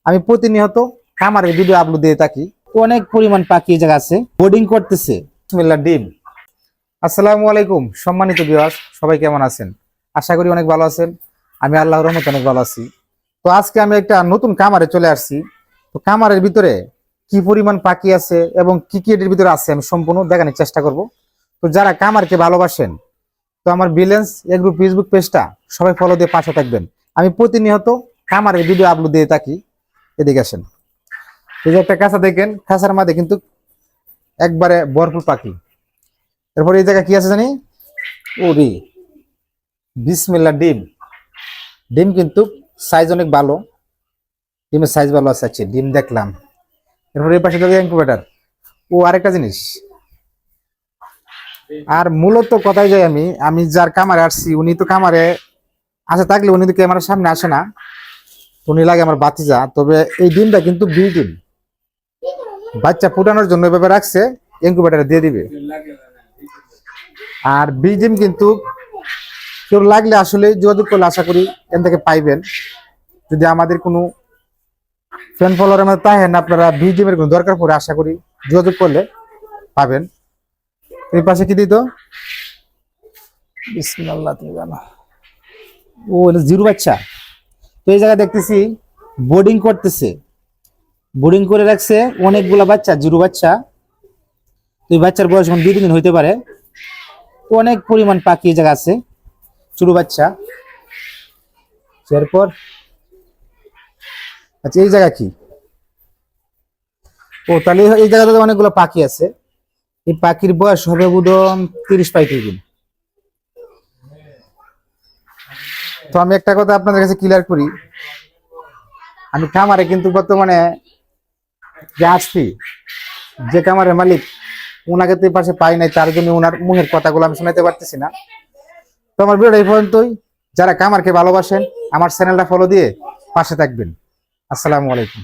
আমি প্রতিনিয়ত খামারের ভিডিও আপলোড দিয়ে থাকি। অনেক পরিমাণ পাখি এই জায়গা আছে, বোর্ডিং করতেছে। বিসমিল্লাহ ডিম। আসসালামু আলাইকুম সম্মানিত ভিউয়ার্স, সবাই কেমন আছেন? আশা করি অনেক ভালো আছেন। আমি আল্লাহর রহমতে অনেক ভালো আছি। তো আজকে আমি একটা নতুন খামারে চলে আসছি। তো খামারের ভিতরে কি পরিমাণ পাখি আছে এবং কি কি এর ভিতরে আছে আমি সম্পূর্ণ দেখানোর চেষ্টা করব। তো যারা খামারকে ভালোবাসেন, তো আমার বিলেন্স এগ্রো ফেসবুক পেজটা সবাই ফলো দিয়ে পাশে থাকবেন। আমি প্রতিনিয়ত খামারের ভিডিও আপলোড দিয়ে থাকি। এদিকে আসেন, এই যে একটা খাঁচা দেখেন, খাঁচার মধ্যে কিন্তু একবারে ভরপুর পাখি। এরপর এই জায়গায় কি আছে জানি, ওরে বিসমিল্লাহ ডিম। ডিম কিন্তু সাইজ অনেক ভালো, ডিমের সাইজ ভালো আছে। আচ্ছা ডিম দেখলাম। এরপর এই পাশে দেখেন ইনকিউবেটর। ও আরেকটা জিনিস, আর মূলত কথাই যাই, আমি যার কামারে আসছি উনি তো কামারে আসে থাকলে উনি তো ক্যামেরার সামনে আসে না, উনি লাগে আমার বাতিজা। তবে এই ডিমটা কিন্তু বিল ডিম, বাচ্চা ফুটানোর জন্য এভাবে রাখছে, ইনকিউবেটরে দিয়ে দিবে। আর বিল ডিম কিন্তু কেউ লাগলে আসলে যোগাযোগ করলে আশা করি এখান থেকে পাইবেন। যদি আমাদের কোনো ফ্যান ফলোয়ারের মধ্যে তাহেন আপনারা বিল ডিমের কোনো দরকার পড়ে, আশা করি যোগাযোগ করলে পাবেন। এই পাশে কি দিত, বিসমিল্লাহ তুমি জানো। ও এটা জিরো বাচ্চা। তো এই জায়গায় দেখতেছি বোর্ডিং করতেছে, বোর্ডিং করে রাখছে অনেকগুলা বাচ্চা, জিরো বাচ্চা। তো এই বাচ্চার বয়স এখন 2-3 দিন হইতে পারে। অনেক পরিমাণ পাখি এই জায়গা আছে, ছোট বাচ্চা। এরপর আচ্ছা এই জায়গা কি, ও তাহলে এই জায়গাতে অনেকগুলো পাখি আছে। এই পাখির বয়স হবে বোধহয় 30-35 দিন। তো আমি একটা কথা আপনাদের কাছে ক্লিয়ার করি, আমি খামারে কিন্তু বর্তমানে যে আসছি, যে খামারের মালিক ওনাকে তো পাশে পাই নাই, তার জন্য ওনার মুখের কথাগুলো আমি শোনাতে পারতেছি না। তো আমার ভিডিও এই পর্যন্তই। যারা খামারকে ভালোবাসেন আমার চ্যানেলটা ফলো দিয়ে পাশে থাকবেন। আসসালামু আলাইকুম।